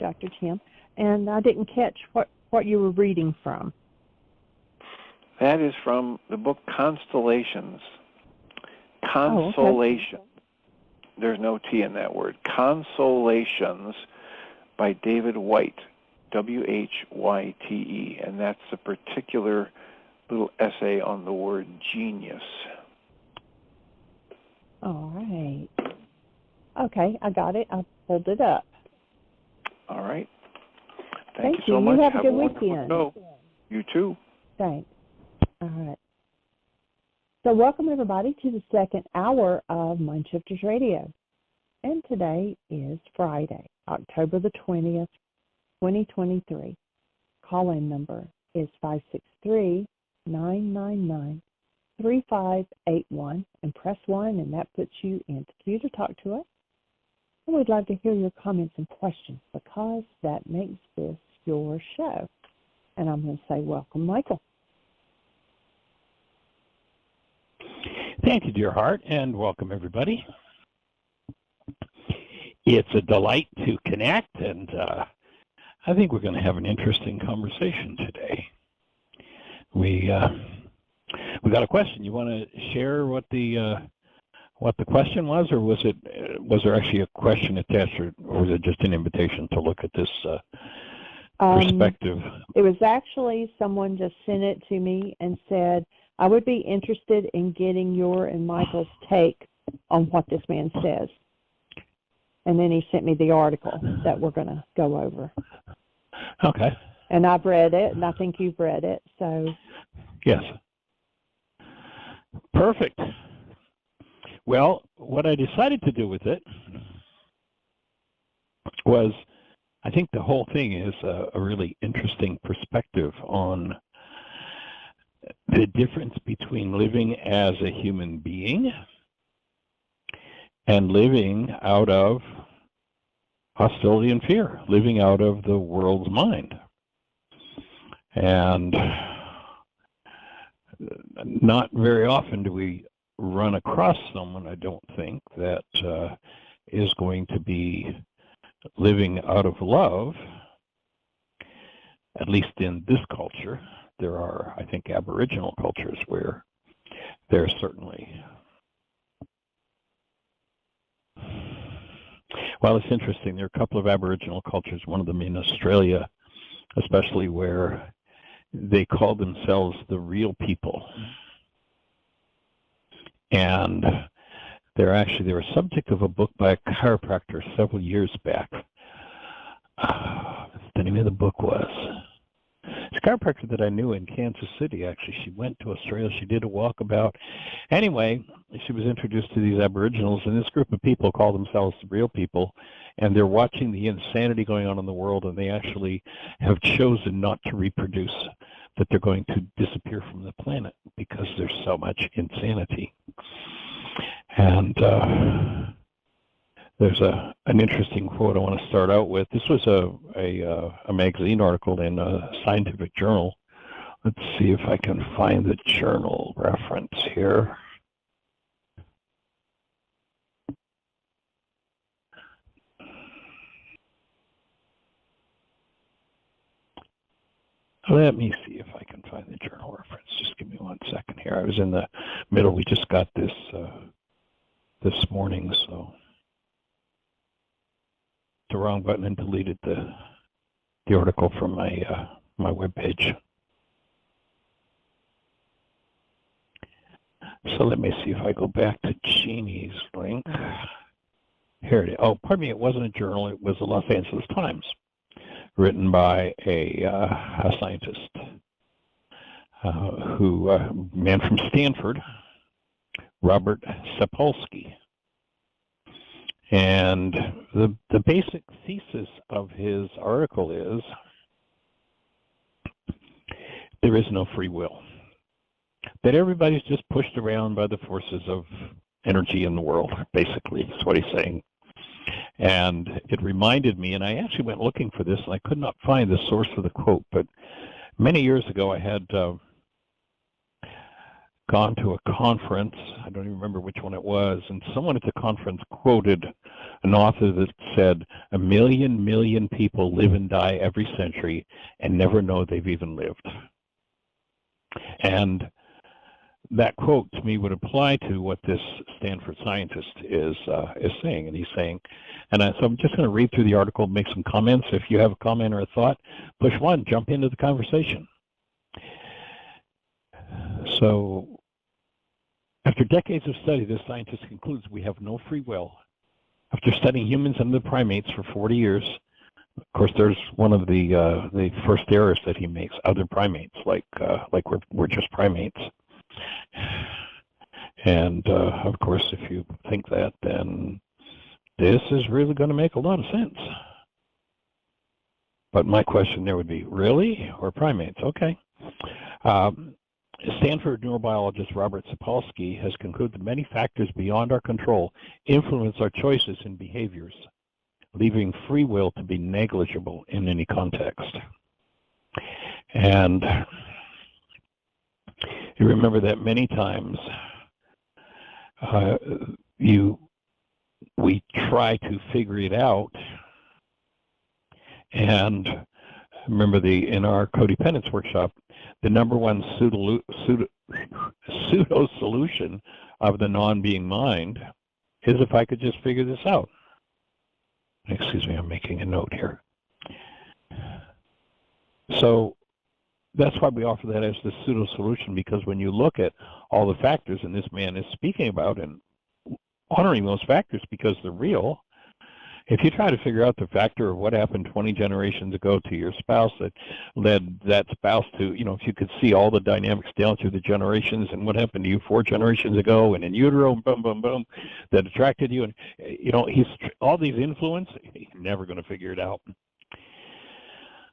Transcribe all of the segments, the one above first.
Dr. Tim, and I didn't catch what you were reading from. That is from the book Constellations. Consolation. Okay. There's no T in that word. Consolations by David White, W-H-Y-T-E, and that's a particular little essay on the word genius. All right. Okay, I got it. I pulled it up. All right. Thank you so you. much. You have a good wonderful weekend. show. You too. Thanks. All right. So welcome, everybody, to the second hour of Mind Shifters Radio. And today is Friday, October the 20th, 2023. Call-in number is 563-999-3581, and press 1, and that puts you in the queue to talk to us. And we'd love to hear your comments and questions because that makes this your show. And I'm going to say welcome, Michael. Thank you, dear heart, and welcome, everybody. It's a delight to connect, and I think we're going to have an interesting conversation today. We got a question. You want to share what the question was, or was there actually a question attached, or was it just an invitation to look at this perspective? It was actually someone just sent it to me and said, I would be interested in getting your and Michael's take on what this man says. And then he sent me the article that we're going to go over. Okay. And I've read it, and I think you've read it, so. Yes. Perfect. Well, what I decided to do with it was, I think the whole thing is a really interesting perspective on the difference between living as a human being and living out of hostility and fear, living out of the world's mind. And not very often do we run across someone, I don't think, that is going to be living out of love, at least in this culture. There are, I think, Aboriginal cultures where there's certainly, well, it's interesting. There are a couple of Aboriginal cultures, one of them in Australia, especially, where they call themselves the real people. And they're a subject of a book by a chiropractor several years back. The name of the book was, it's a chiropractor that I knew in Kansas City, actually. She went to Australia. She did a walkabout. Anyway, she was introduced to these Aboriginals, and this group of people call themselves the real people, and they're watching the insanity going on in the world, and they actually have chosen not to reproduce, that they're going to disappear from the planet because there's so much insanity. And there's an interesting quote I want to start out with. This was a magazine article in a scientific journal. Let's see if I can find the journal reference here. Let me see if I can find the journal reference. Just give me 1 second here. I was in the middle. We just got this this morning, so the wrong button and deleted the article from my my webpage. So let me see if I go back to Jeannie's link. Here it is. Oh, pardon me. It wasn't a journal. It was the Los Angeles Times, written by a scientist man from Stanford, Robert Sapolsky. And the basic thesis of his article is there is no free will. That everybody's just pushed around by the forces of energy in the world, basically, is what he's saying. And it reminded me, and I actually went looking for this, and I could not find the source of the quote, but many years ago I had gone to a conference. I don't even remember which one it was, and someone at the conference quoted an author that said, 1,000,000 people live and die every century and never know they've even lived. And that quote to me would apply to what this Stanford scientist is saying. And he's saying, so I'm just going to read through the article, make some comments. If you have a comment or a thought, push one, jump into the conversation. So, after decades of study, this scientist concludes we have no free will. After studying humans and the primates for 40 years, of course, there's one of the first errors that he makes. Other primates, like we're just primates. And of course, if you think that, then this is really going to make a lot of sense. But my question there would be, really, or primates? Okay. Stanford neurobiologist Robert Sapolsky has concluded that many factors beyond our control influence our choices and behaviors, leaving free will to be negligible in any context. And you remember that many times we try to figure it out, and remember in our codependence workshop, the number one pseudo solution of the non-being mind is if I could just figure this out. Excuse me, I'm making a note here. So that's why we offer that as the pseudo solution, because when you look at all the factors, and this man is speaking about and honoring those factors because they're real, if you try to figure out the factor of what happened 20 generations ago to your spouse that led that spouse to, if you could see all the dynamics down through the generations and what happened to you 4 generations ago and in utero, boom, boom, boom, that attracted you, and, he's all these influence, you're never going to figure it out.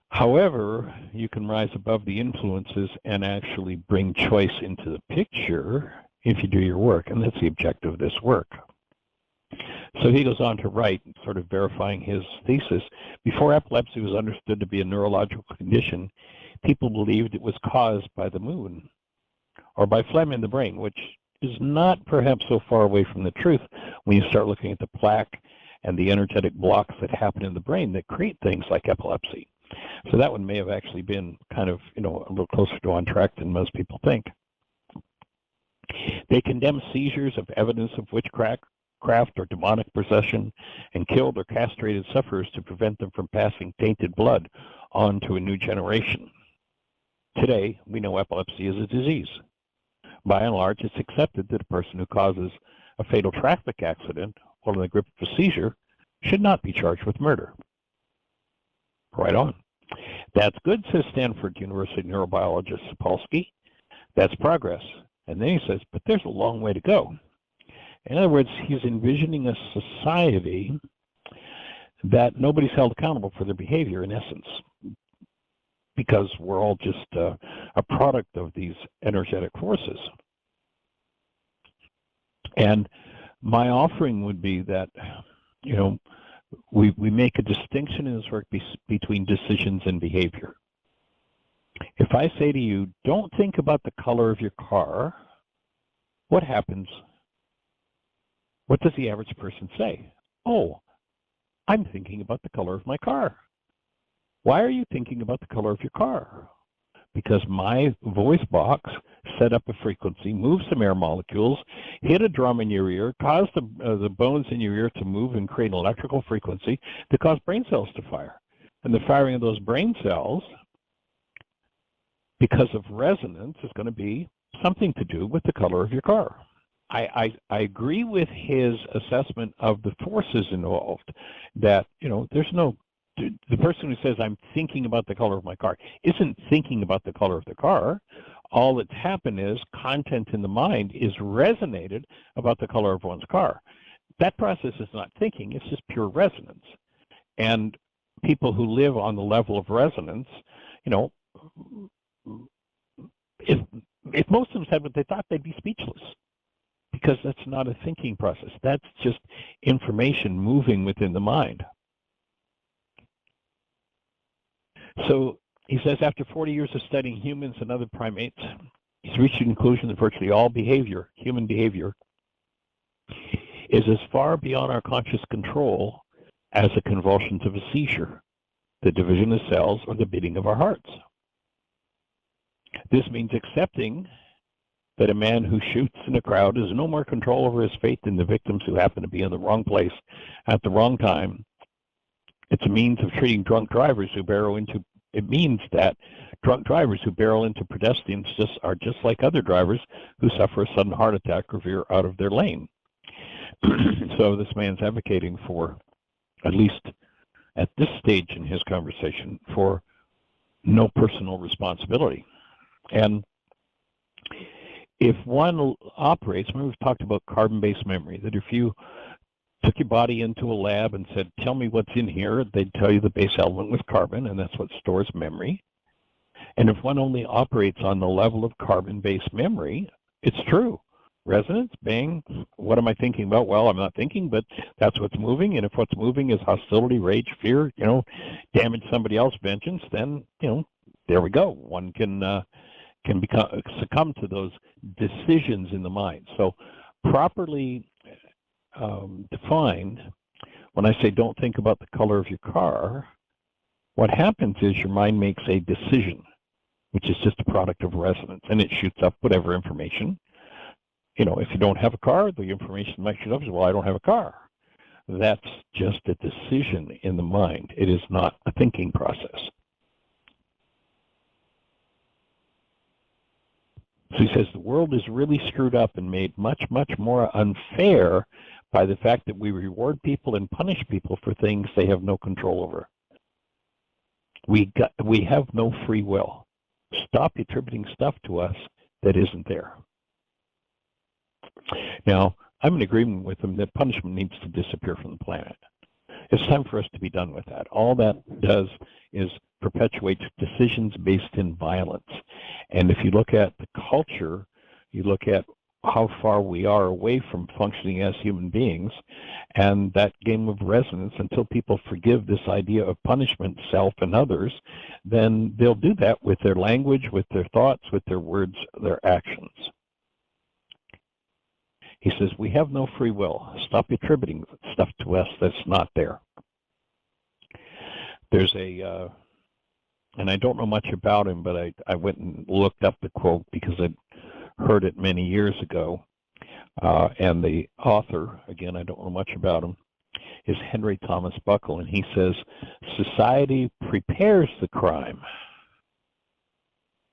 However, you can rise above the influences and actually bring choice into the picture if you do your work, and that's the objective of this work. So he goes on to write, sort of verifying his thesis. Before epilepsy was understood to be a neurological condition, people believed it was caused by the moon or by phlegm in the brain, which is not perhaps so far away from the truth when you start looking at the plaque and the energetic blocks that happen in the brain that create things like epilepsy. So that one may have actually been kind of, a little closer to on track than most people think. They condemn seizures of evidence of witchcraft or demonic possession, and killed or castrated sufferers to prevent them from passing tainted blood on to a new generation. Today, we know epilepsy is a disease. By and large, it's accepted that a person who causes a fatal traffic accident while in the grip of a seizure should not be charged with murder. Right on. That's good, says Stanford University neurobiologist Sapolsky. That's progress. And then he says, but there's a long way to go. In other words, he's envisioning a society that nobody's held accountable for their behavior, in essence, because we're all just a product of these energetic forces. And my offering would be that, we make a distinction in this work between decisions and behavior. If I say to you, don't think about the color of your car, what happens? What does the average person say? Oh, I'm thinking about the color of my car. Why are you thinking about the color of your car? Because my voice box set up a frequency, moved some air molecules, hit a drum in your ear, caused the bones in your ear to move and create an electrical frequency to cause brain cells to fire. And the firing of those brain cells, because of resonance, is going to be something to do with the color of your car. I agree with his assessment of the forces involved, that, there's no, the person who says, I'm thinking about the color of my car, isn't thinking about the color of the car. All that's happened is content in the mind is resonated about the color of one's car. That process is not thinking, it's just pure resonance. And people who live on the level of resonance, if most of them said what they thought, they'd be speechless. Because that's not a thinking process. That's just information moving within the mind. So he says, after 40 years of studying humans and other primates, He's reached the conclusion that virtually all behavior, human behavior, is as far beyond our conscious control as the convulsions of a seizure, the division of cells, or the beating of our hearts. This means accepting that a man who shoots in a crowd has no more control over his fate than the victims who happen to be in the wrong place at the wrong time. It's a means of treating drunk drivers who barrel into, it means that drunk drivers who barrel into pedestrians are just like other drivers who suffer a sudden heart attack or veer out of their lane. So this man's advocating for, at least at this stage in his conversation, for no personal responsibility. And if one operates, remember we've talked about carbon-based memory, that if you took your body into a lab and said, tell me what's in here, they'd tell you the base element was carbon, and that's what stores memory. And if one only operates on the level of carbon-based memory, it's true. Resonance, bang, what am I thinking about? Well, I'm not thinking, but that's what's moving. And if what's moving is hostility, rage, fear, damage somebody else, vengeance, then, there we go. One can succumb to those decisions in the mind. So properly defined, when I say don't think about the color of your car, what happens is your mind makes a decision, which is just a product of resonance, and it shoots up whatever information. If you don't have a car, the information might shoot up as, well, I don't have a car. That's just a decision in the mind. It is not a thinking process. So he says the world is really screwed up and made much, much more unfair by the fact that we reward people and punish people for things they have no control over. We have no free will. Stop attributing stuff to us that isn't there. Now, I'm in agreement with him that punishment needs to disappear from the planet. It's time for us to be done with that. All that does is perpetuate decisions based in violence. And if you look at the culture, you look at how far we are away from functioning as human beings, and that game of resonance, until people forgive this idea of punishment, self and others, then they'll do that with their language, with their thoughts, with their words, their actions. He says, we have no free will. Stop attributing stuff to us that's not there. There's a, and I don't know much about him, but I went and looked up the quote because I'd heard it many years ago. And the author, again, I don't know much about him, is Henry Thomas Buckle. And he says, society prepares the crime.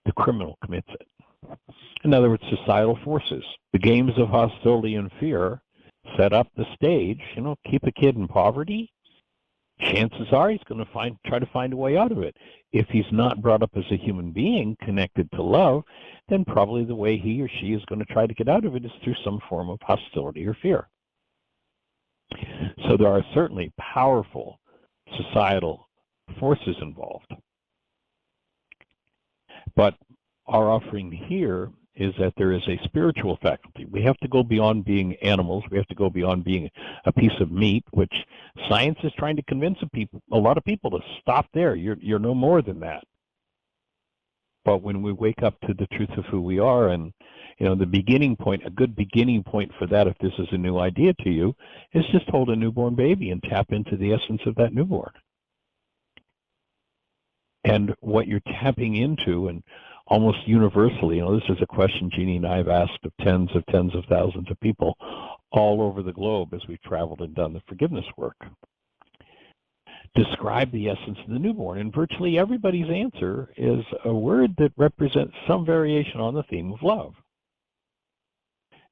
The criminal commits it. In other words, societal forces. The games of hostility and fear set up the stage. Keep a kid in poverty, chances are he's going to try to find a way out of it. If he's not brought up as a human being connected to love, then probably the way he or she is going to try to get out of it is through some form of hostility or fear. So there are certainly powerful societal forces involved. But our offering here is that there is a spiritual faculty. We have to go beyond being animals. We have to go beyond being a piece of meat, which science is trying to convince a lot of people to stop there. You're no more than that. But when we wake up to the truth of who we are, and the beginning point, a good beginning point for that, if this is a new idea to you, is just hold a newborn baby and tap into the essence of that newborn. And what you're tapping into, and almost universally, this is a question Jeannie and I have asked of tens of thousands of people all over the globe as we've traveled and done the forgiveness work. Describe the essence of the newborn, and virtually everybody's answer is a word that represents some variation on the theme of love.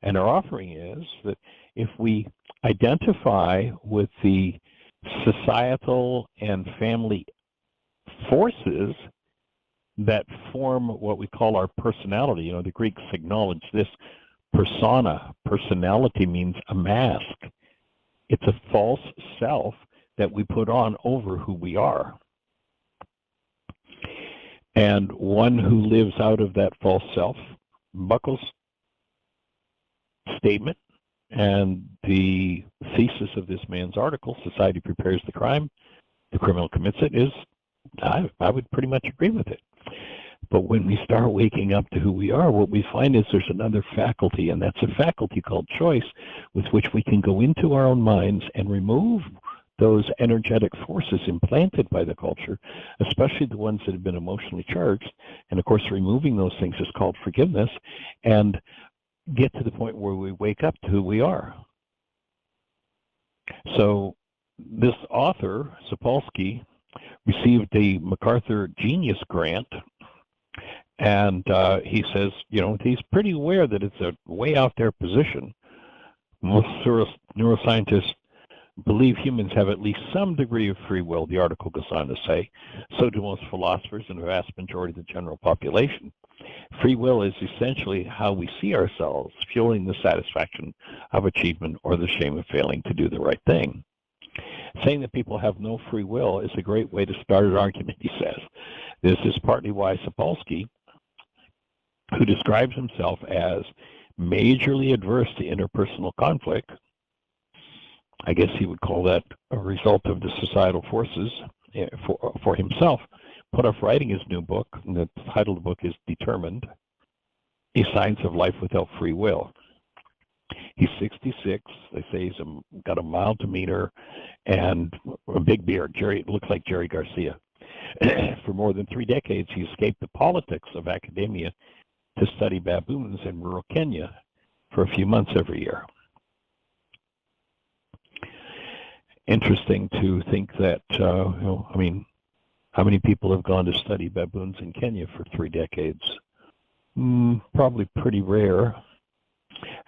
And our offering is that if we identify with the societal and family forces that form what we call our personality. The Greeks acknowledge this persona. Personality means a mask. It's a false self that we put on over who we are. And one who lives out of that false self, Buckle's statement and the thesis of this man's article, Society Prepares the Crime, the criminal commits it, is, I would pretty much agree with it. But when we start waking up to who we are, what we find is there's another faculty, and that's a faculty called choice, with which we can go into our own minds and remove those energetic forces implanted by the culture, especially the ones that have been emotionally charged. And of course, removing those things is called forgiveness, and get to the point where we wake up to who we are. So this author, Sapolsky, received a MacArthur Genius Grant, and he says, he's pretty aware that it's a way out there position. Most neuroscientists believe humans have at least some degree of free will, the article goes on to say. So do most philosophers and the vast majority of the general population. Free will is essentially how we see ourselves, fueling the satisfaction of achievement or the shame of failing to do the right thing. Saying that people have no free will is a great way to start an argument, he says. This is partly why Sapolsky, who describes himself as majorly adverse to interpersonal conflict, I guess he would call that a result of the societal forces for himself, put off writing his new book, and the title of the book is Determined, A Science of Life Without Free Will. He's 66. They say he's got a mild demeanor and a big beard. It looks like Jerry Garcia. For more than 3 decades, he escaped the politics of academia to study baboons in rural Kenya for a few months every year. Interesting to think that, how many people have gone to study baboons in Kenya for 3 decades? Probably pretty rare.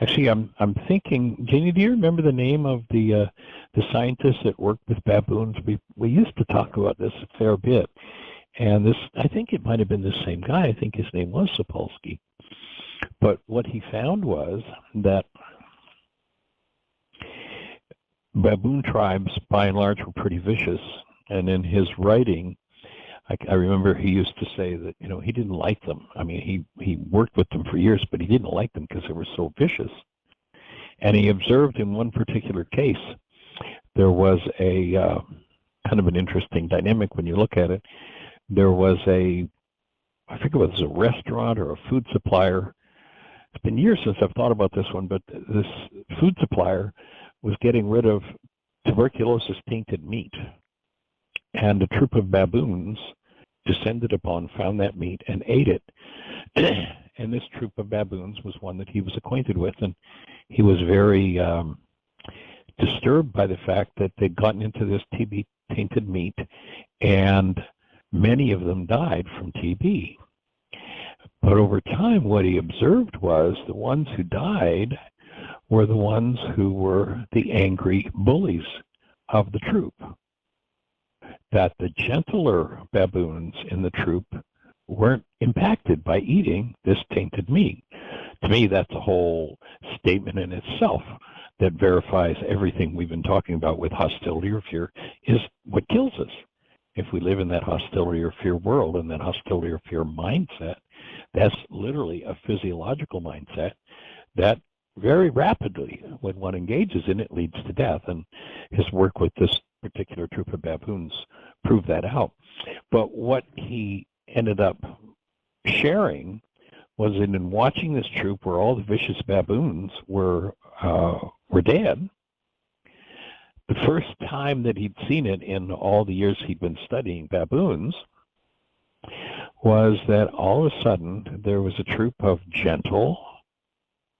Actually, I'm thinking, Janie, do you remember the name of the scientists that worked with baboons? We used to talk about this a fair bit, and this, I think it might have been the same guy. I think his name was Sapolsky. But what he found was that baboon tribes, by and large, were pretty vicious, and in his writing, I remember he used to say that, he didn't like them. I mean, he worked with them for years, but he didn't like them because they were so vicious. And he observed in one particular case, there was a kind of an interesting dynamic when you look at it. There was I think it was a restaurant or a food supplier. It's been years since I've thought about this one, but this food supplier was getting rid of tuberculosis-tainted meat. And a troop of baboons descended upon, found that meat, and ate it. And this troop of baboons was one that he was acquainted with, and he was very disturbed by the fact that they'd gotten into this TB-tainted meat, and many of them died from TB. But over time, what he observed was the ones who died were the ones who were the angry bullies of the troop. That the gentler baboons in the troop weren't impacted by eating this tainted meat. To me, that's a whole statement in itself that verifies everything we've been talking about with hostility or fear is what kills us. If we live in that hostility or fear world and that hostility or fear mindset, that's literally a physiological mindset that very rapidly, when one engages in it, leads to death. And his work with this particular troop of baboons proved that out. But what he ended up sharing was that in watching this troop where all the vicious baboons were dead, the first time that he'd seen it in all the years he'd been studying baboons was that all of a sudden there was a troop of gentle,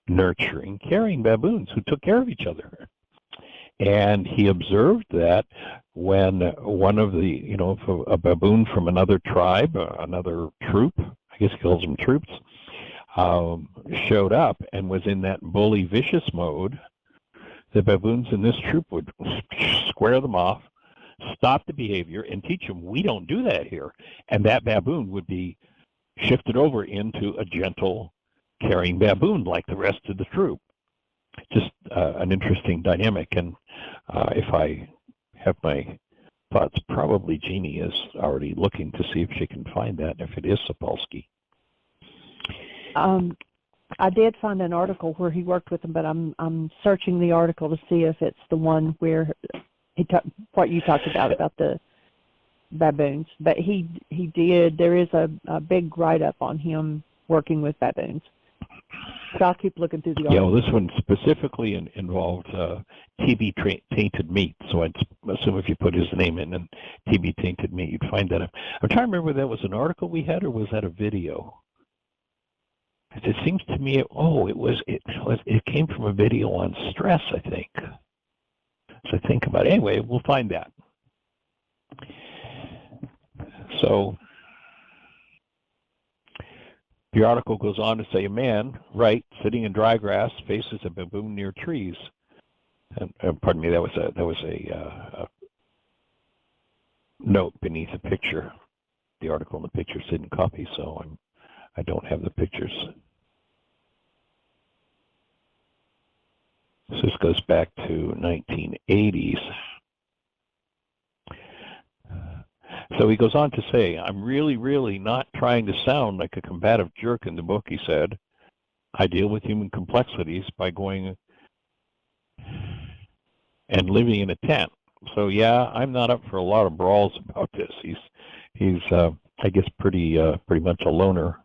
nurturing, caring baboons who took care of each other. And he observed that when one of the, a baboon from another tribe, another troop, I guess he calls them troops, showed up and was in that bully, vicious mode, the baboons in this troop would square them off, stop the behavior, and teach them, we don't do that here. And that baboon would be shifted over into a gentle, caring baboon like the rest of the troop. Just an interesting dynamic. And if I have my thoughts, probably Jeannie is already looking to see if she can find that, if it is Sapolsky. I did find an article where he worked with them, but I'm searching the article to see if it's the one where he what you talked about the baboons, but he did. There is a big write-up on him working with baboons. So I'll keep looking through the article. Yeah, well, this one specifically involved TB-tainted meat. So I'd assume if you put his name in and TB-tainted meat, you'd find that. I'm trying to remember whether that was an article we had or was that a video? It seems to me, it came from a video on stress, I think. So think about it. Anyway, we'll find that. So the article goes on to say a man, right, sitting in dry grass, faces a baboon near trees. And pardon me, that was a note beneath a picture. The article and the pictures didn't copy, so I don't have the pictures. So this goes back to 1980s. So he goes on to say, I'm really, really not trying to sound like a combative jerk in the book, he said. I deal with human complexities by going and living in a tent. So yeah, I'm not up for a lot of brawls about this. He's I guess pretty much a loner.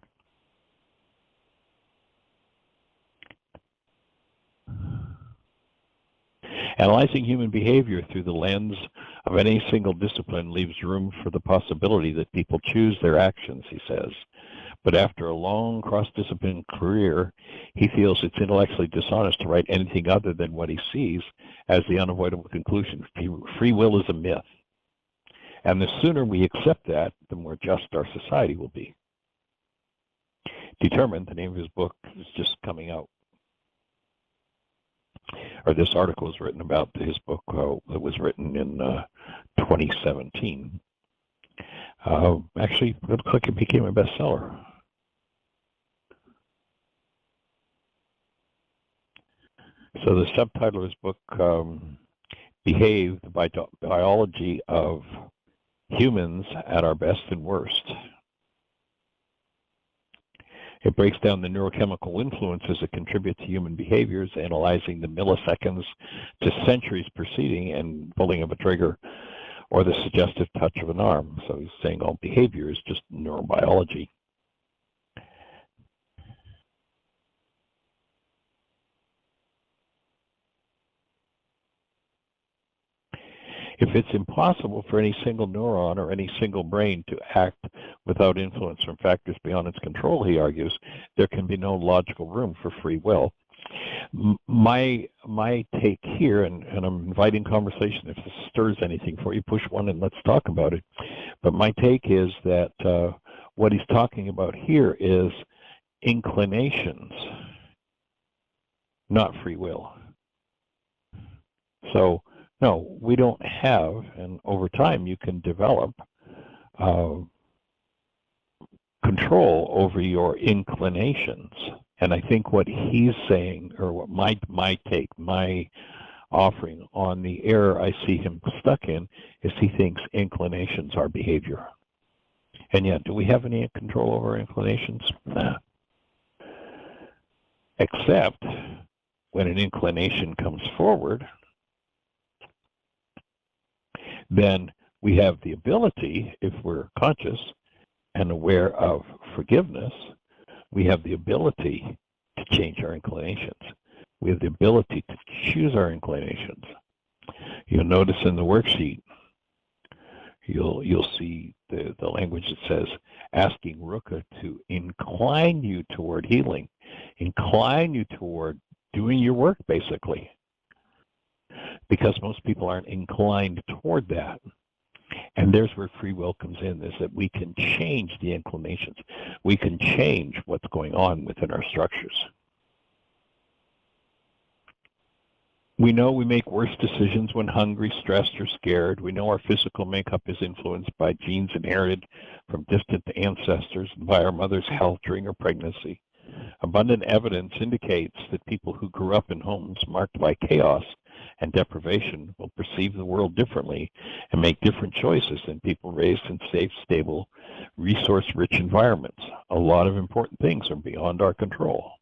Analyzing human behavior through the lens of any single discipline leaves room for the possibility that people choose their actions, he says. But after a long cross-discipline career, he feels it's intellectually dishonest to write anything other than what he sees as the unavoidable conclusion. Free will is a myth. And the sooner we accept that, the more just our society will be. Determined, the name of his book is just coming out. Or this article was written about his book that was written in 2017. Actually, it looks like it became a bestseller. So the subtitle of his book, Behave, the Biology of Humans at Our Best and Worst. It breaks down the neurochemical influences that contribute to human behaviors, analyzing the milliseconds to centuries preceding and pulling of a trigger or the suggestive touch of an arm. So he's saying all behavior is just neurobiology. If it's impossible for any single neuron or any single brain to act without influence from factors beyond its control, he argues, there can be no logical room for free will. My take here, and I'm inviting conversation, if this stirs anything for you, push one and let's talk about it. But my take is that what he's talking about here is inclinations, not free will. So, no, we don't have, and over time you can develop control over your inclinations. And I think what he's saying, or what my take, my offering on the error I see him stuck in, is he thinks inclinations are behavior. And yet, do we have any control over our inclinations? Nah. Except when an inclination comes forward, then we have the ability, if we're conscious and aware of forgiveness, we have the ability to change our inclinations. We have the ability to choose our inclinations. You'll notice in the worksheet, you'll see the language that says, asking Ruka to incline you toward healing, incline you toward doing your work, basically. Because most people aren't inclined toward that. And there's where free will comes in, is that we can change the inclinations. We can change what's going on within our structures. We know we make worse decisions when hungry, stressed, or scared. We know our physical makeup is influenced by genes inherited from distant ancestors and by our mother's health during her pregnancy. Abundant evidence indicates that people who grew up in homes marked by chaos and deprivation will perceive the world differently and make different choices than people raised in safe, stable, resource-rich environments. A lot of important things are beyond our control.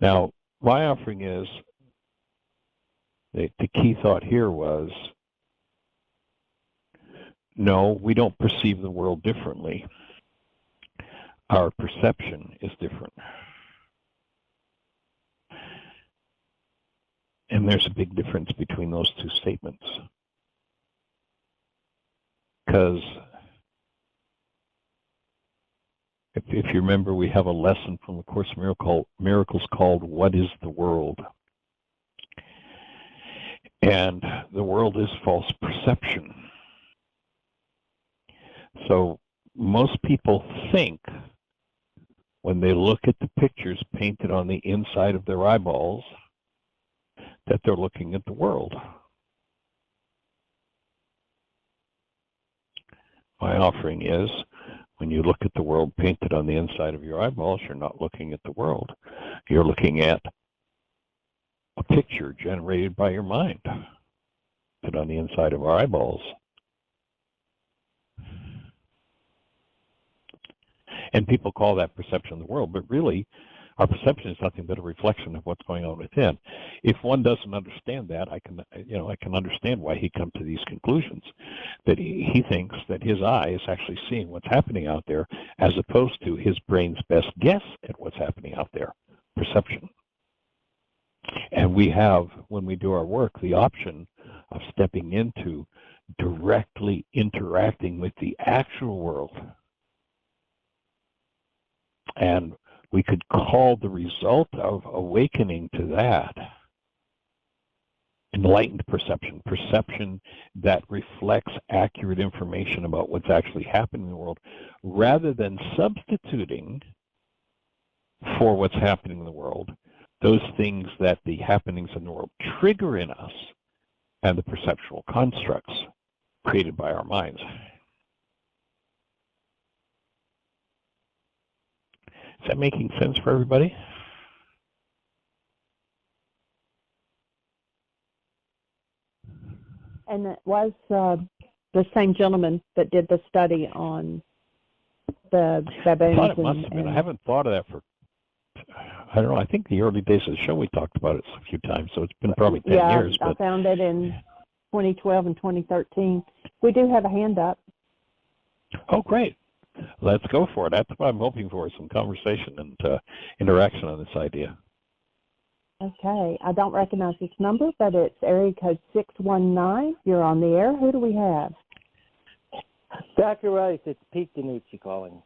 Now, my offering is, the key thought here was, No, we don't perceive the world differently. Our perception is different. And there's a big difference between those two statements. Because if you remember, we have a lesson from the Course in Miracles called What is the World? And the world is false perception. So most people think when they look at the pictures painted on the inside of their eyeballs that they're looking at the world. My offering is, when you look at the world painted on the inside of your eyeballs, you're not looking at the world. You're looking at a picture generated by your mind, put on the inside of our eyeballs. And people call that perception of the world, but really, our perception is nothing but a reflection of what's going on within. If one doesn't understand that, I can understand why he comes to these conclusions. That he thinks that his eye is actually seeing what's happening out there, as opposed to his brain's best guess at what's happening out there, perception. And we have, when we do our work, the option of stepping into directly interacting with the actual world. And we could call the result of awakening to that enlightened perception, perception that reflects accurate information about what's actually happening in the world, rather than substituting for what's happening in the world those things that the happenings in the world trigger in us and the perceptual constructs created by our minds. Is that making sense for everybody? And it was the same gentleman that did the study on the baboons. I thought it must have been. I haven't thought of that for, I don't know, I think the early days of the show we talked about it a few times, so it's been probably 10 years. Yeah, I found it in 2012 and 2013. We do have a hand up. Oh, great. Let's go for it. That's what I'm hoping for, some conversation and interaction on this idea. Okay. I don't recognize this number, but it's area code 619. You're on the air. Who do we have? Dr. Ryce, it's Pete DiNucci calling.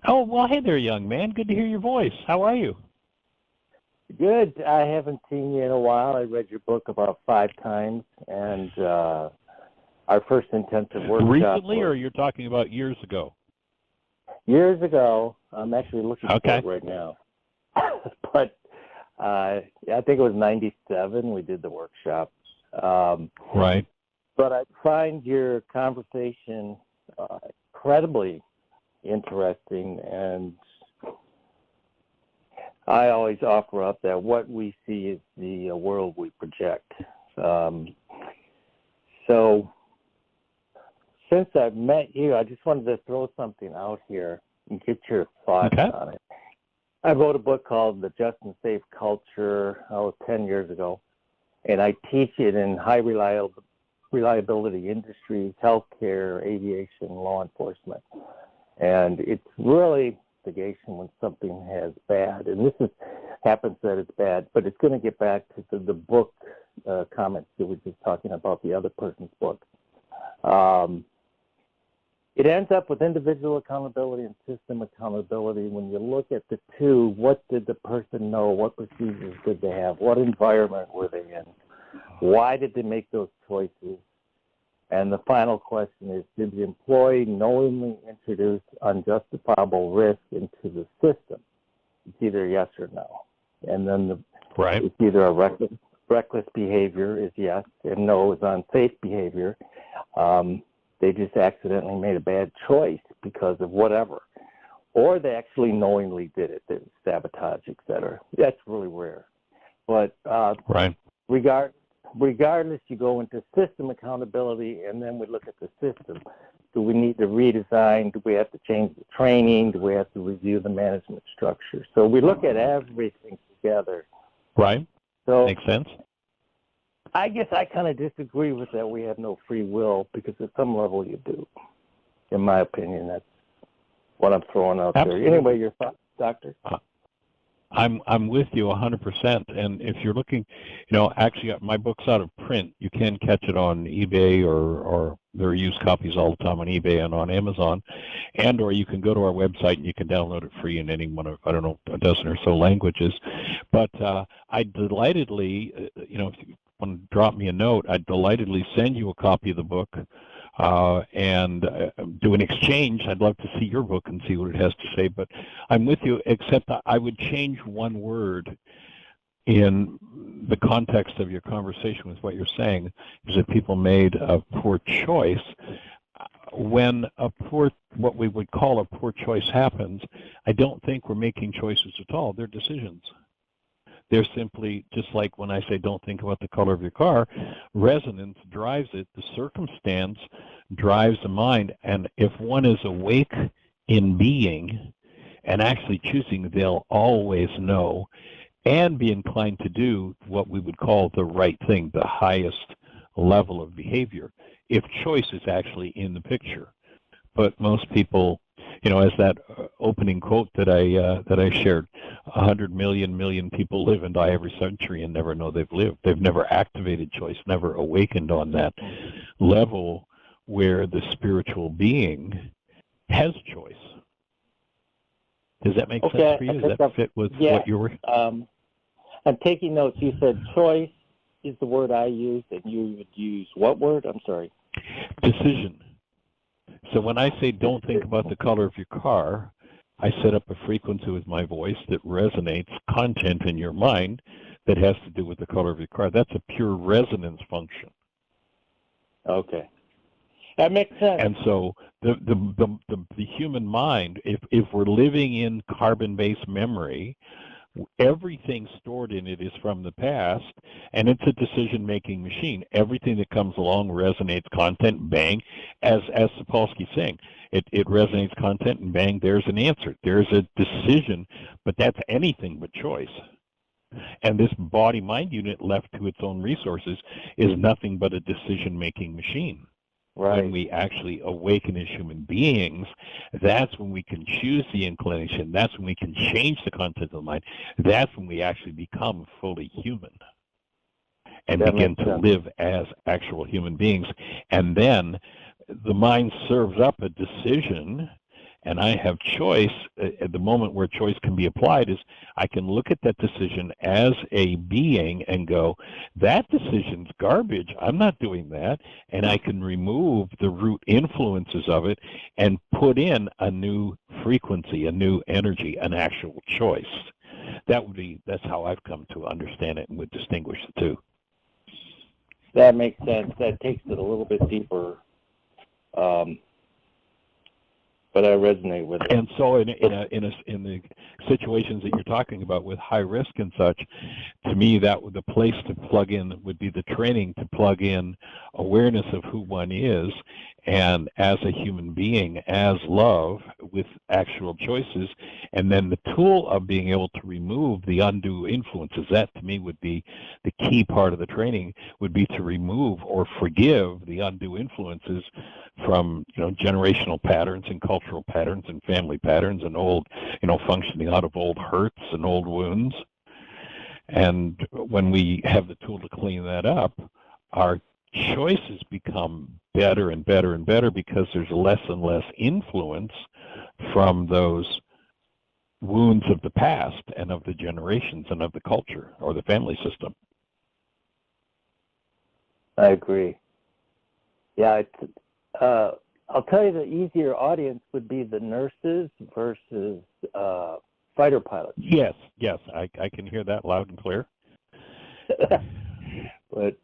Oh, well, hey there, young man. Good to hear your voice. How are you? Good. I haven't seen you in a while. I read your book about 5 times, and our first intensive workshop. Recently, or you're talking about years ago? Years ago. I'm actually looking for it right now. But I think it was 97 we did the workshop. Right. But I find your conversation incredibly interesting, and I always offer up that what we see is the world we project. So since I've met you, I just wanted to throw something out here and get your thoughts on it. I wrote a book called The Just and Safe Culture 10 years ago, and I teach it in high reliability industries, healthcare, aviation, law enforcement. And it's really investigation when something has bad, and this happens that it's bad, but it's going to get back to the book comments that we were just talking about, the other person's book. It ends up with individual accountability and system accountability. When you look at the two, what did the person know? What procedures did they have? What environment were they in? Why did they make those choices? And the final question is, did the employee knowingly introduce unjustifiable risk into the system? It's either yes or no. And then it's either a reckless behavior is yes, and no is unsafe behavior. They just accidentally made a bad choice because of whatever. Or they actually knowingly did it, they sabotage, et cetera. That's really rare. But regardless, you go into system accountability, and then we look at the system. Do we need to redesign? Do we have to change the training? Do we have to review the management structure? So we look at everything together. Right. So makes sense. I guess I kind of disagree with that. We have no free will, because at some level you do. In my opinion, that's what I'm throwing out Absolutely. there. Anyway, your thoughts, Doctor? I'm with you 100%. And if you're looking, actually my book's out of print. You can catch it on eBay, or there are used copies all the time on eBay and on Amazon, or you can go to our website and you can download it free in any one of, I don't know, a dozen or so languages. But I delightedly, if you want to drop me a note, I'd delightedly send you a copy of the book. And do an exchange. I'd love to see your book and see what it has to say, but I'm with you, except I would change one word in the context of your conversation with what you're saying, is that people made a poor choice. When what we would call a poor choice happens, I don't think we're making choices at all. They're decisions. They're simply, just like when I say don't think about the color of your car, resonance drives it. The circumstance drives the mind. And if one is awake in being and actually choosing, they'll always know and be inclined to do what we would call the right thing, the highest level of behavior, if choice is actually in the picture. But most people, as that opening quote that I shared, 100 million people live and die every century and never know they've lived. They've never activated choice, never awakened on that level where the spiritual being has choice. Does that make sense for you? Does that fit with what you were? I'm taking notes. You said choice is the word I used, and you would use what word? I'm sorry. Decision. So when I say don't think about the color of your car, I set up a frequency with my voice that resonates content in your mind that has to do with the color of your car. That's a pure resonance function. Okay. That makes sense. And so the human mind, if we're living in carbon-based memory, everything stored in it is from the past, and it's a decision-making machine. Everything that comes along resonates content, bang, as Sapolsky's saying. It resonates content, and bang, there's an answer. There's a decision, but that's anything but choice. And this body-mind unit left to its own resources is nothing but a decision-making machine. Right. When we actually awaken as human beings, that's when we can choose the inclination. That's when we can change the content of the mind. That's when we actually become fully human and begin to live as actual human beings. And then the mind serves up a decision, and I have choice. At the moment where choice can be applied is I can look at that decision as a being and go, that decision's garbage. I'm not doing that. And I can remove the root influences of it and put in a new frequency, a new energy, an actual choice. That's how I've come to understand it and would distinguish the two. That makes sense. That takes it a little bit deeper. But I resonate with it. And so in the situations that you're talking about with high risk and such, to me, that the place to plug in would be the training to plug in awareness of who one is, and as a human being, as love, with actual choices, and then the tool of being able to remove the undue influences. That, to me, would be the key part of the training, would be to remove or forgive the undue influences from, generational patterns and cultural patterns and family patterns and old, functioning out of old hurts and old wounds. And when we have the tool to clean that up, our choices become better and better and better, because there's less and less influence from those wounds of the past and of the generations and of the culture or the family system. I agree. Yeah, I'll tell you the easier audience would be the nurses versus fighter pilots. Yes, I can hear that loud and clear. But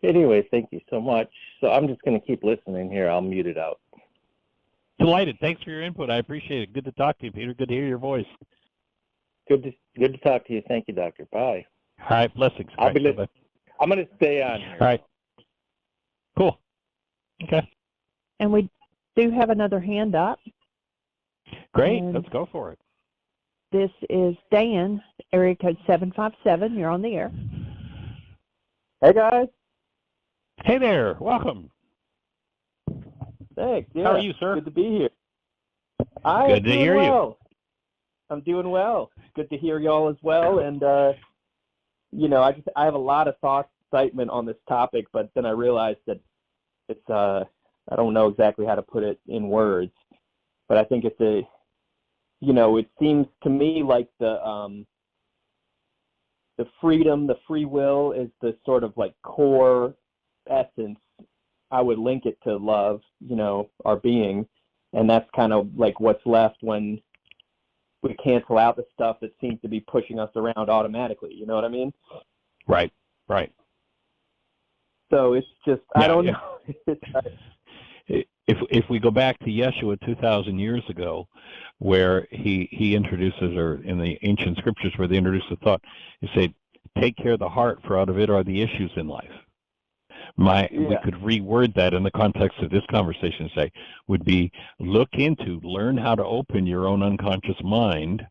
anyway, thank you so much. So I'm just going to keep listening here. I'll mute it out. Delighted. Thanks for your input. I appreciate it. Good to talk to you, Peter. Good to hear your voice. Good to talk to you. Thank you, Doctor. Bye. All right. Blessings. I'm going to stay on here. All right. Cool. Okay. And we do have another hand up. Great. Let's go for it. This is Dan, area code 757. You're on the air. Hey, guys. Hey there, welcome. Thanks. Yeah. How are you, sir? Good to be here. Good to hear you. I'm doing well. Good to hear y'all as well. And I have a lot of thoughts, excitement on this topic, but then I realized that it's I don't know exactly how to put it in words, but I think it seems to me like the freedom, the free will is the sort of like core essence. I would link it to love, our being, and that's kind of like what's left when we cancel out the stuff that seems to be pushing us around automatically. You know what I mean? Right. So it's just, I don't know. If we go back to Yeshua 2,000 years ago, where he introduces, or in the ancient scriptures where they introduce the thought, he said, take care of the heart, for out of it are the issues in life. We could reword that in the context of this conversation, say, would be learn how to open your own unconscious mind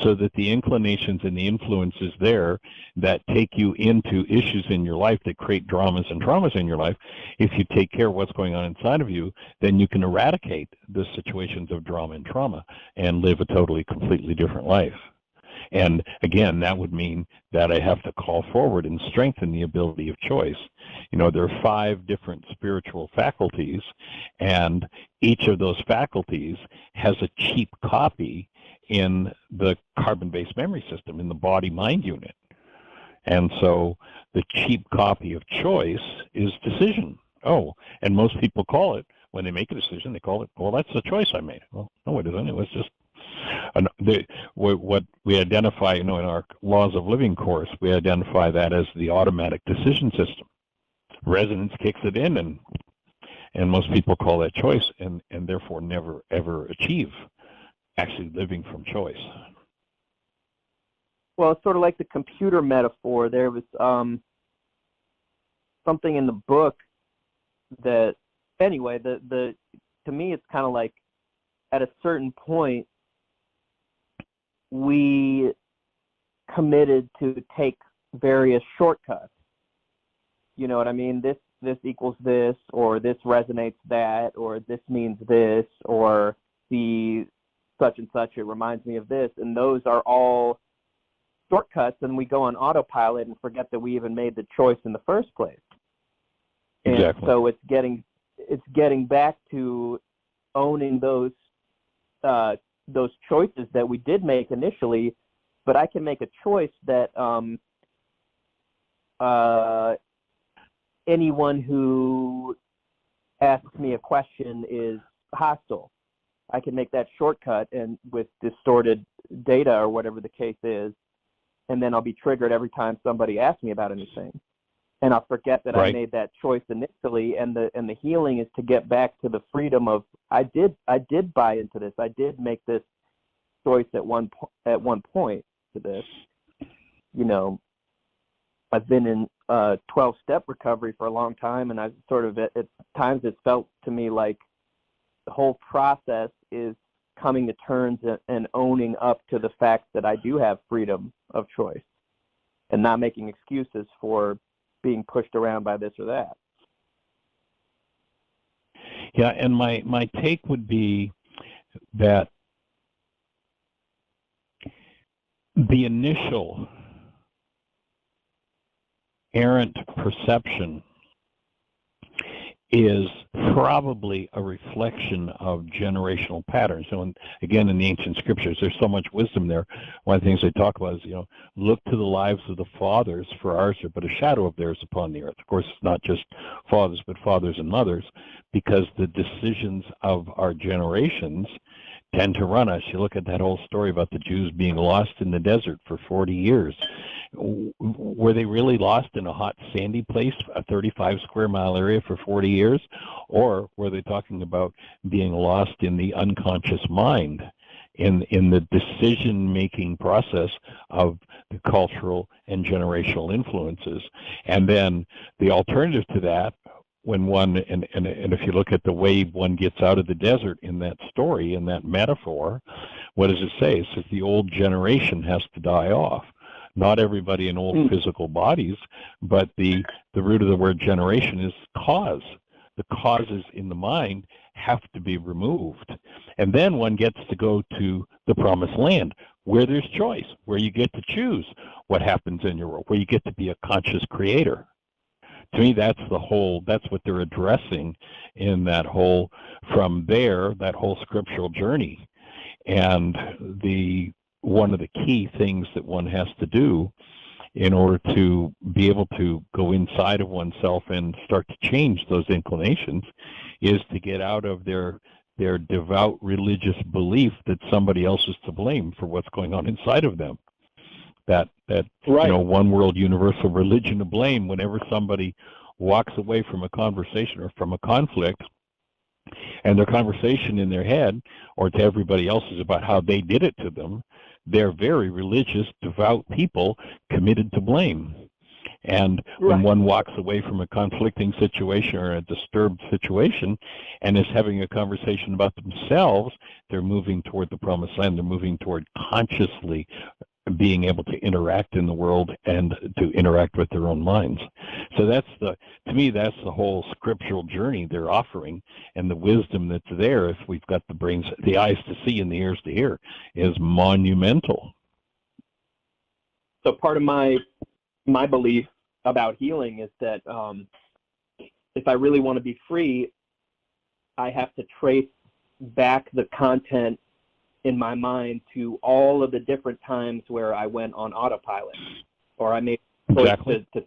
so that the inclinations and the influences there that take you into issues in your life that create dramas and traumas in your life, if you take care of what's going on inside of you, then you can eradicate the situations of drama and trauma and live a totally, completely different life. And again, that would mean that I have to call forward and strengthen the ability of choice. There are 5 different spiritual faculties, and each of those faculties has a cheap copy in the carbon-based memory system, in the body-mind unit. And so the cheap copy of choice is decision. Oh, and most people call it, when they make a decision, they call it, well, that's the choice I made. Well, no, it isn't. It was just what we identify, in our laws of living course, we identify that as the automatic decision system. Resonance kicks it in, and most people call that choice, and therefore never ever achieve actually living from choice. Well, it's sort of like the computer metaphor. There was something in the book that, anyway, to me it's kind of like at a certain point we committed to take various shortcuts. You know what I mean? This equals this, or this resonates that, or this means this, or the such and such, it reminds me of this. And those are all shortcuts, and we go on autopilot and forget that we even made the choice in the first place. Exactly. And so it's getting back to owning those choices that we did make initially, but I can make a choice that anyone who asks me a question is hostile. I can make that shortcut and with distorted data or whatever the case is, and then I'll be triggered every time somebody asks me about anything. And I'll forget that I made that choice initially, and the healing is to get back to the freedom of I did buy into this. I did make this choice at one point to this. I've been in 12-step recovery for a long time, and I sort of at times it's felt to me like the whole process is coming to terms and owning up to the fact that I do have freedom of choice, and not making excuses for being pushed around by this or that. Yeah, and my take would be that the initial errant perception is probably a reflection of generational patterns. So, again, in the ancient scriptures, there's so much wisdom there. One of the things they talk about is, look to the lives of the fathers, for ours are but a shadow of theirs upon the earth. Of course, it's not just fathers, but fathers and mothers, because the decisions of our generations tend to run us. You look at that whole story about the Jews being lost in the desert for 40 years. Were they really lost in a hot, sandy place, a 35-square-mile area for 40 years? Or were they talking about being lost in the unconscious mind, in the decision-making process of the cultural and generational influences? And then the alternative to that, when one, and if you look at the way one gets out of the desert in that story, in that metaphor, what does it say? It says the old generation has to die off. Not everybody in old physical bodies, but the root of the word generation is cause. The causes in the mind have to be removed. And then one gets to go to the promised land, where there's choice, where you get to choose what happens in your world, where you get to be a conscious creator. To me, that's what they're addressing in that whole, from there, that whole scriptural journey. And one of the key things that one has to do in order to be able to go inside of oneself and start to change those inclinations is to get out of their devout religious belief that somebody else is to blame for what's going on inside of them. That Right. One world universal religion of blame. Whenever somebody walks away from a conversation or from a conflict, and their conversation in their head or to everybody else is about how they did it to them, they're very religious, devout people committed to blame. And when one walks away from a conflicting situation or a disturbed situation and is having a conversation about themselves, they're moving toward the promised land. They're moving toward consciously being able to interact in the world and to interact with their own minds. So to me, that's the whole scriptural journey they're offering, and the wisdom that's there, if we've got the eyes to see and the ears to hear, is monumental. So part of my belief about healing is that if I really want to be free, I have to trace back the content in my mind to all of the different times where I went on autopilot, or I made a choice to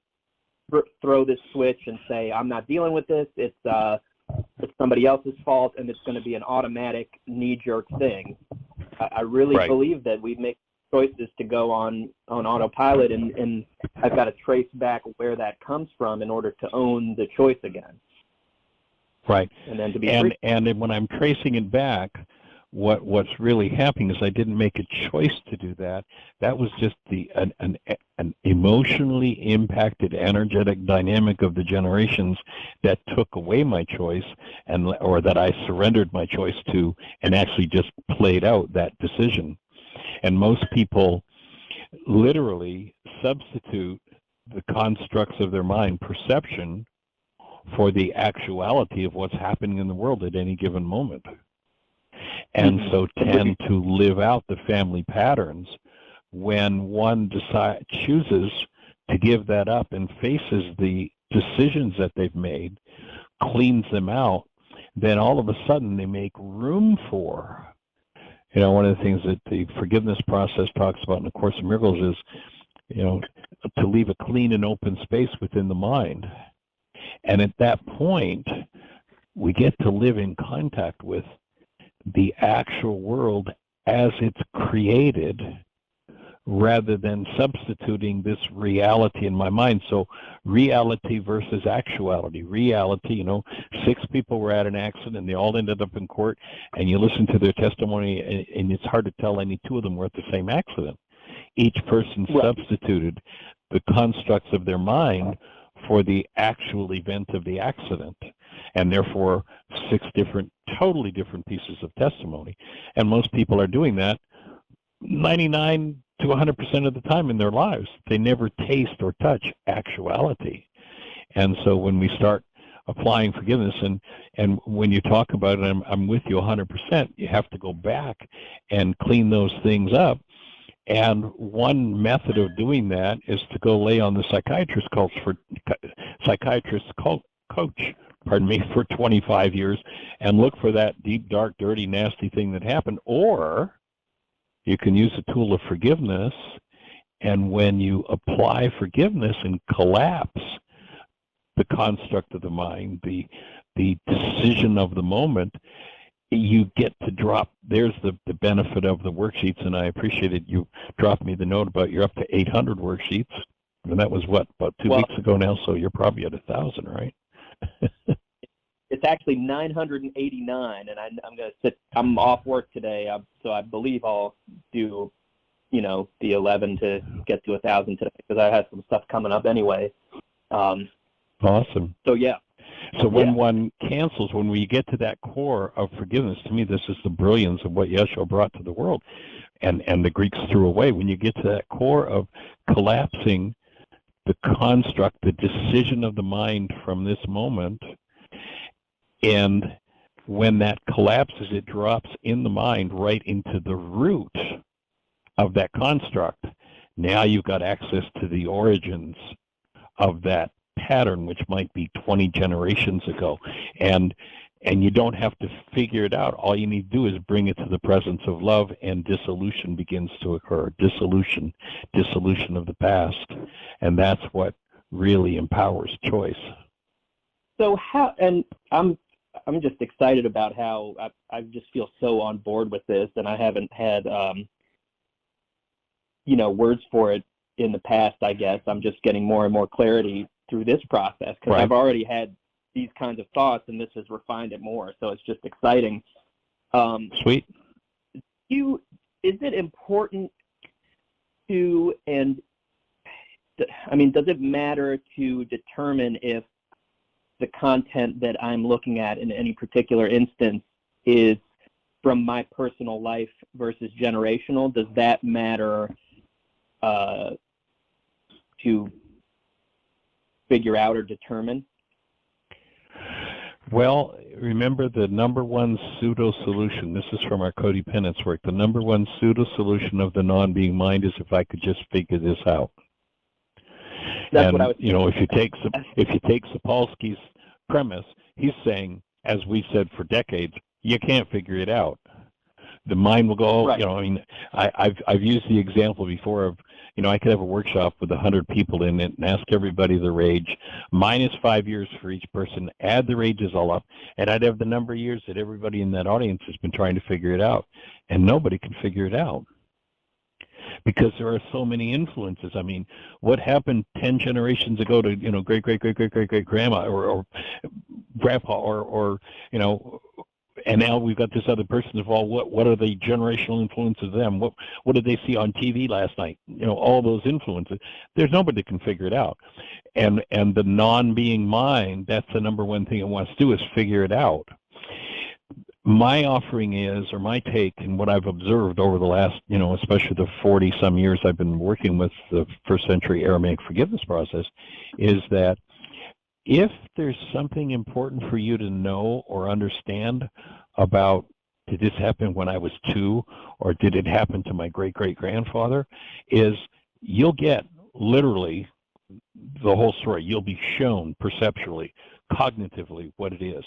throw this switch and say, I'm not dealing with this, it's somebody else's fault, and it's going to be an automatic knee-jerk thing. I really believe that we make choices to go on autopilot, and I've got to trace back where that comes from in order to own the choice again. Right. And then to be free. And when I'm tracing it back, what's really happening is I didn't make a choice to do that. That was just an emotionally impacted energetic dynamic of the generations that took away my choice, or that I surrendered my choice to and actually just played out that decision. And most people literally substitute the constructs of their mind, perception, for the actuality of what's happening in the world at any given moment. And so tend to live out the family patterns. When one chooses to give that up and faces the decisions that they've made, cleans them out, then all of a sudden they make room for, one of the things that the forgiveness process talks about in the Course in Miracles is, to leave a clean and open space within the mind. And at that point, we get to live in contact with the actual world as it's created, rather than substituting this reality in my mind. So reality versus actuality. Reality, 6 people were at an accident and they all ended up in court, and you listen to their testimony and it's hard to tell any 2 of them were at the same accident. Each person substituted the constructs of their mind for the actual event of the accident, and therefore 6 totally different pieces of testimony. And most people are doing that 99 to 100% of the time in their lives. They never taste or touch actuality. And so when we start applying forgiveness, and when you talk about it, I'm with you 100%, you have to go back and clean those things up. And one method of doing that is to go lay on the psychiatrist coach for 25 years and look for that deep, dark, dirty, nasty thing that happened. Or you can use the tool of forgiveness, and when you apply forgiveness and collapse the construct of the mind, the decision of the moment, you get to drop. There's the benefit of the worksheets, and I appreciate it. You dropped me the note about you're up to 800 worksheets, and that was about 2 weeks ago now, so you're probably at 1,000, right? It's actually 989, and I'm going to sit. I'm off work today, so I believe I'll do, the 11 to get to 1,000 today, because I have some stuff coming up anyway. Awesome. So yeah. So when one cancels, when we get to that core of forgiveness, to me, this is the brilliance of what Yeshua brought to the world, and the Greeks threw away. When you get to that core of collapsing the construct, the decision of the mind from this moment, and when that collapses, it drops in the mind right into the root of that construct. Now you've got access to the origins of that pattern, which might be 20 generations ago. And you don't have to figure it out. All you need to do is bring it to the presence of love, and dissolution begins to occur. Dissolution of the past. And that's what really empowers choice. So how, and I'm just excited about how I just feel so on board with this, and I haven't had, words for it in the past, I guess. I'm just getting more and more clarity through this process, because I've already had these kinds of thoughts, and this has refined it more. So it's just exciting. Sweet. Is it important to, does it matter to determine if the content that I'm looking at in any particular instance is from my personal life versus generational? Does that matter to figure out or determine? Well, remember the number one pseudo-solution, this is from our codependence work, the number one pseudo-solution of the non-being mind is if I could just figure this out. That's what I was thinking. If you take Sapolsky's premise, he's saying, as we said for decades, you can't figure it out. The mind will go, I've used the example before of, I could have a workshop with 100 people in it and ask everybody their age, minus 5 years for each person, add their ages all up, and I'd have the number of years that everybody in that audience has been trying to figure it out, and nobody can figure it out. Because there are so many influences. I mean, what happened 10 generations ago to, great-great-great-great-great-great-grandma or grandpa or and now we've got this other person involved. What are the generational influences of them? What did they see on TV last night? All those influences. There's nobody that can figure it out. And the non-being mind, that's the number one thing it wants to do, is figure it out. My offering is, or my take, and what I've observed over the last, especially the 40-some years I've been working with the first century Aramaic forgiveness process, is that if there's something important for you to know or understand about, did this happen when I was 2, or did it happen to my great-great-grandfather, is you'll get literally the whole story. You'll be shown perceptually, cognitively what it is.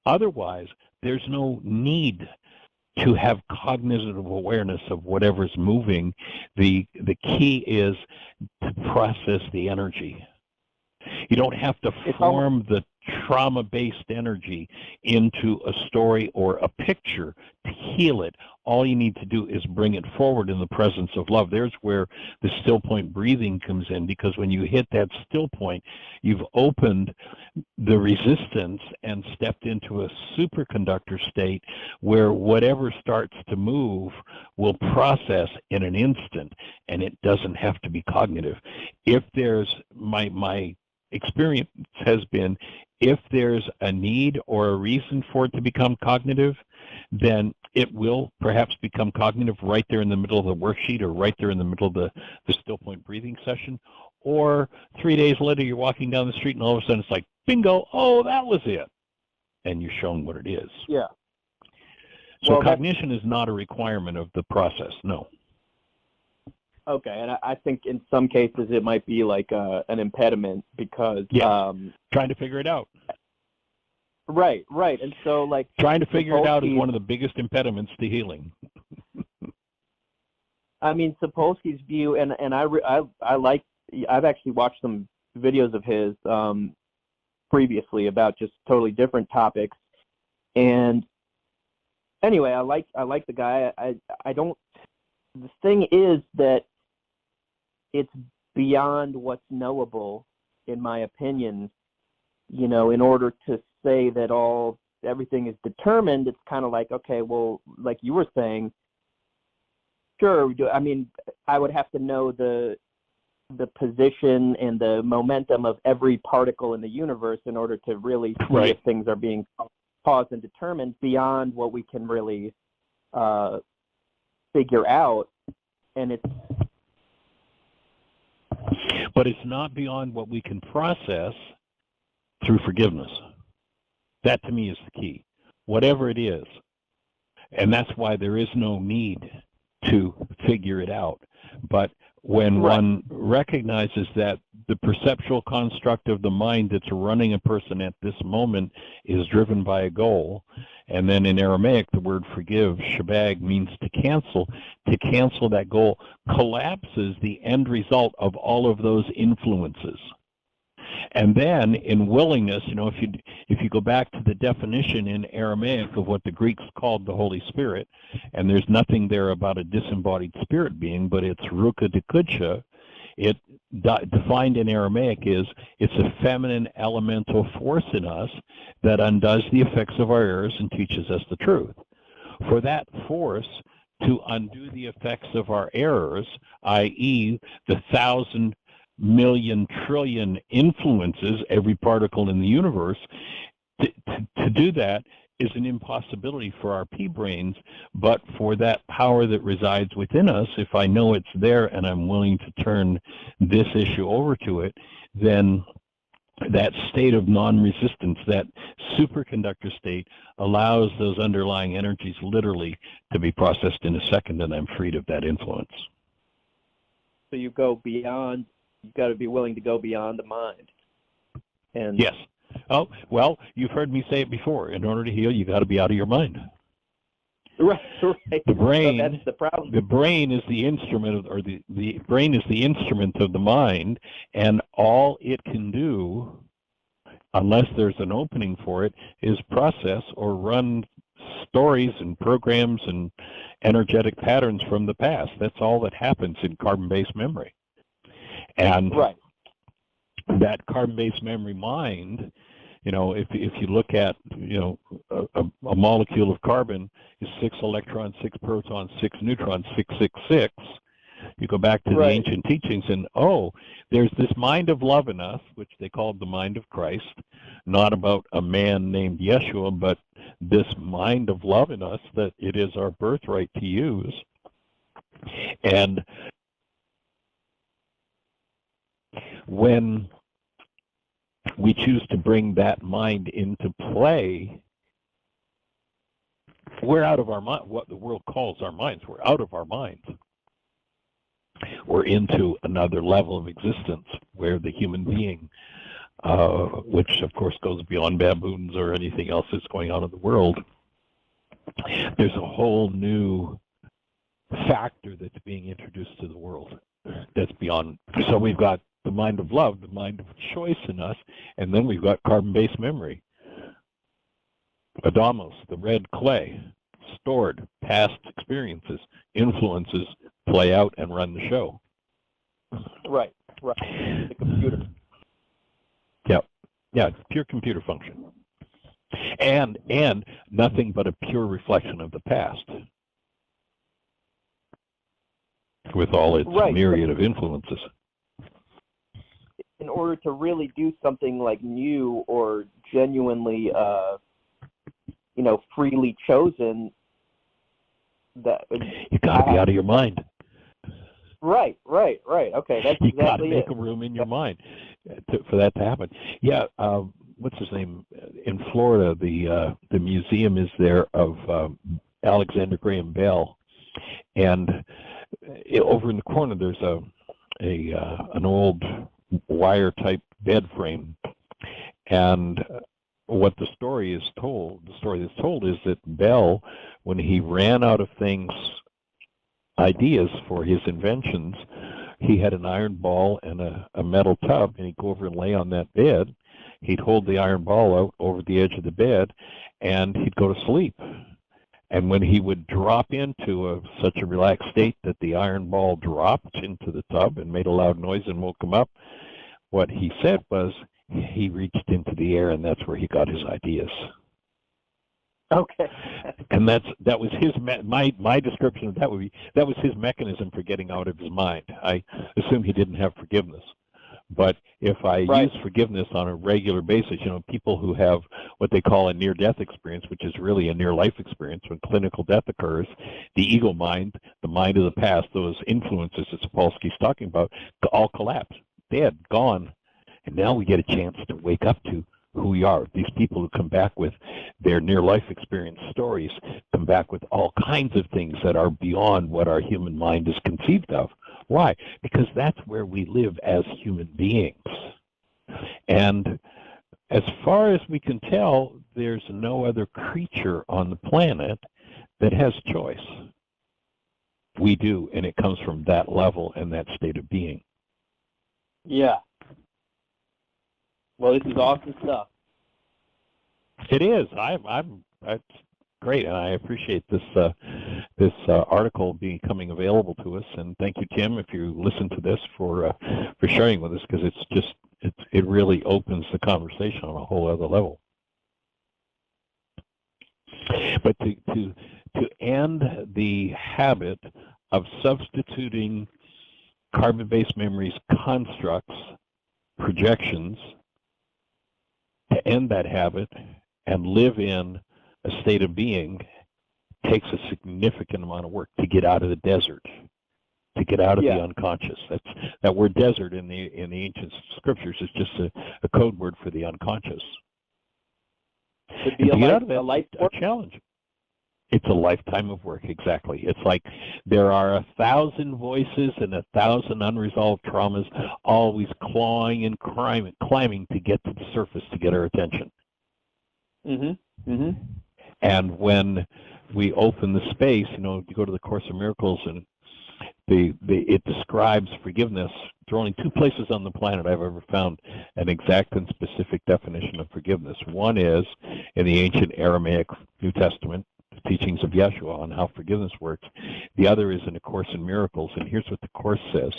Otherwise, there's no need to have cognitive awareness of whatever's moving. The key is to process the energy. You don't have to form the trauma-based energy into a story or a picture to heal it. All you need to do is bring it forward in the presence of love. There's where the still point breathing comes in, because when you hit that still point, you've opened the resistance and stepped into a superconductor state where whatever starts to move will process in an instant, and it doesn't have to be cognitive. If there's my experience has been, if there's a need or a reason for it to become cognitive, then it will perhaps become cognitive right there in the middle of the worksheet, or right there in the middle of the still point breathing session. Or 3 days later, you're walking down the street and all of a sudden it's like, bingo, oh, that was it. And you're shown what it is. Yeah. So cognition is not a requirement of the process, no. Okay, and I think in some cases it might be like an impediment because trying to figure it out. Right, and so like trying to figure it out is one of the biggest impediments to healing. I mean, Sapolsky's view, and I like. I've actually watched some videos of his previously about just totally different topics, and anyway, I like the guy. I don't. The thing is that it's beyond what's knowable, in my opinion. In order to say that everything is determined, it's kind of like, okay, well, like you were saying, sure. I mean, I would have to know the the position and the momentum of every particle in the universe in order to really see if things are being caused and determined beyond what we can really figure out. And but it's not beyond what we can process through forgiveness. That to me is the key. Whatever it is. And that's why there is no need to figure it out. But when one recognizes that the perceptual construct of the mind that's running a person at this moment is driven by a goal, and then in Aramaic the word forgive, shabag, means to cancel that goal collapses the end result of all of those influences. And then in willingness, if you go back to the definition in Aramaic of what the Greeks called the Holy Spirit, and there's nothing there about a disembodied spirit being, but it's ruka de kudsha, it defined in Aramaic is it's a feminine elemental force in us that undoes the effects of our errors and teaches us the truth. For that force to undo the effects of our errors, i.e. the 1,000 million trillion influences every particle in the universe, to do that is an impossibility for our pea brains, but for that power that resides within us, if I know it's there and I'm willing to turn this issue over to it, then that state of non-resistance, that superconductor state, allows those underlying energies literally to be processed in a second, and I'm freed of that influence. So you go beyond. You've got to be willing to go beyond the mind. And yes. Oh, well, you've heard me say it before. In order to heal, you got to be out of your mind. Right. The brain. So that's the problem. The brain is the instrument, or the brain is the instrument of the mind, and all it can do, unless there's an opening for it, is process or run stories and programs and energetic patterns from the past. That's all that happens in carbon-based memory. And that carbon-based memory mind, if you look at, a molecule of carbon is 6 electrons, 6 protons, 6 neutrons, 666. You go back to the ancient teachings and, there's this mind of love in us, which they called the mind of Christ, not about a man named Yeshua, but this mind of love in us that it is our birthright to use. And when we choose to bring that mind into play, we're out of our mind. What the world calls our minds, we're out of our minds. We're into another level of existence where the human being, which of course goes beyond baboons or anything else that's going on in the world, there's a whole new factor that's being introduced to the world that's beyond. So we've got the mind of love, the mind of choice in us, and then we've got carbon-based memory. Adamos, the red clay, stored past experiences, influences, play out and run the show. Right. The computer. Yep. Yeah, it's pure computer function. And nothing but a pure reflection of the past, with all its myriad of influences. In order to really do something like new or genuinely, freely chosen, that you got to be out of your mind. Right. Okay, that's you exactly got to make it. a room in your mind for that to happen. Yeah. What's his name? In Florida, the museum is there of Alexander Graham Bell, and over in the corner there's an old wire type bed frame, and what the story that's told is that Bell, when he ran out of ideas for his inventions, he had an iron ball and a metal tub, and he'd go over and lay on that bed. He'd hold the iron ball out over the edge of the bed, and he'd go to sleep. And when he would drop into such a relaxed state that the iron ball dropped into the tub and made a loud noise and woke him up, what he said was he reached into the air, and that's where he got his ideas. Okay. And that was his my description of that was his mechanism for getting out of his mind. I assume he didn't have forgiveness. But if I use forgiveness on a regular basis, people who have what they call a near-death experience, which is really a near-life experience, when clinical death occurs, the ego mind, the mind of the past, those influences that Sapolsky's talking about, all collapse, dead, gone. And now we get a chance to wake up to who we are. These people who come back with their near-life experience stories come back with all kinds of things that are beyond what our human mind is conceived of. Why? Because that's where we live as human beings. And as far as we can tell, there's no other creature on the planet that has choice. We do, and it comes from that level and that state of being. Yeah. Well, this is awesome stuff. It is. That's great, and I appreciate this article becoming available to us. And thank you, Tim, if you listen to this, for sharing with us, because it really opens the conversation on a whole other level. But to end the habit of substituting carbon-based memories, constructs, projections, to end that habit and live in a state of being takes a significant amount of work to get out of the desert, to get out of the unconscious. That word desert in the ancient scriptures is just a code word for the unconscious. Could be a life challenge. It's a lifetime of work, exactly. It's like there are 1,000 voices and 1,000 unresolved traumas always clawing and climbing to get to the surface, to get our attention. Mm-hmm. Mm-hmm. And when we open the space, you go to the Course in Miracles, and it describes forgiveness. There are only two places on the planet I've ever found an exact and specific definition of forgiveness. One is in the ancient Aramaic New Testament, the teachings of Yeshua on how forgiveness works. The other is in the Course in Miracles, and here's what the Course says,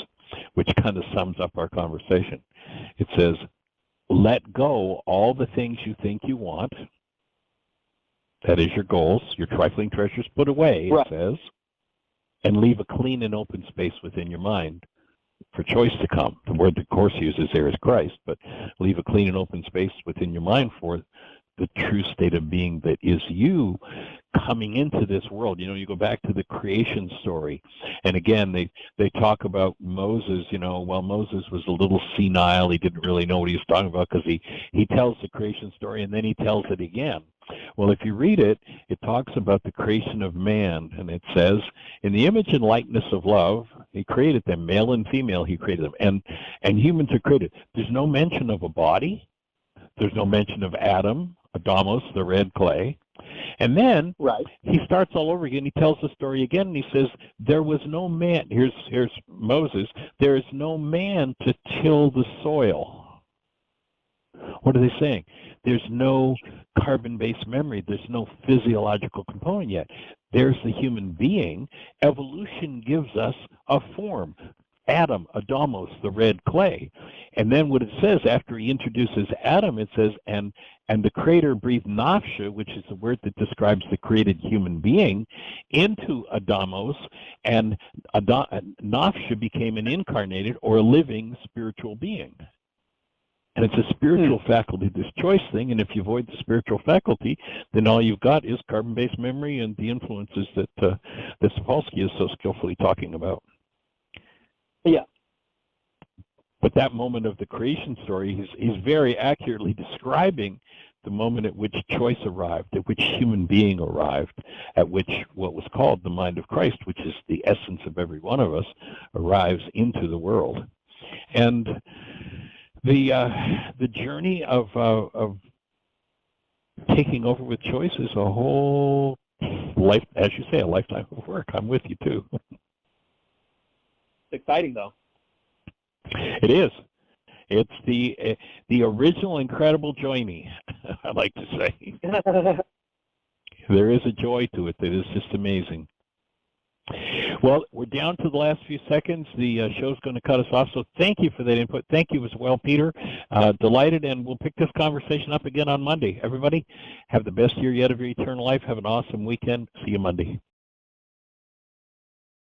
which kind of sums up our conversation. It says, let go all the things you think you want. That is your goals, your trifling treasures put away, it says, and leave a clean and open space within your mind for choice to come. The word the Course uses there is Christ, but leave a clean and open space within your mind for the true state of being that is you coming into this world. You go back to the creation story, and again, they talk about Moses, while Moses was a little senile, he didn't really know what he was talking about, because he tells the creation story and then he tells it again. Well, if you read it, it talks about the creation of man, and it says, in the image and likeness of love, he created them, male and female, he created them, and humans are created. There's no mention of a body. There's no mention of Adam, Adamos, the red clay. And then he starts all over again. He tells the story again, and he says, there was no man. Here's Moses. There is no man to till the soil. What are they saying? There's no carbon-based memory. There's no physiological component yet. There's the human being. Evolution gives us a form. Adam, Adamos, the red clay. And then what it says after he introduces Adam, it says, and the Creator breathed nafsha, which is the word that describes the created human being, into Adamos, and nafsha became an incarnated or a living spiritual being. And it's a spiritual faculty, this choice thing, and if you avoid the spiritual faculty, then all you've got is carbon-based memory and the influences that Sapolsky is so skillfully talking about. Yeah. But that moment of the creation story, he's very accurately describing the moment at which choice arrived, at which human being arrived, at which what was called the mind of Christ, which is the essence of every one of us, arrives into the world. And the journey of taking over with choice is a whole life, as you say, a lifetime of work. I'm with you too. It's exciting, though. It is. It's the original incredible joy me, I like to say. There is a joy to it that is just amazing. Well, we're down to the last few seconds. The show's going to cut us off, so thank you for that input. Thank you as well, Peter. Delighted, and we'll pick this conversation up again on Monday. Everybody, have the best year yet of your eternal life. Have an awesome weekend. See you Monday.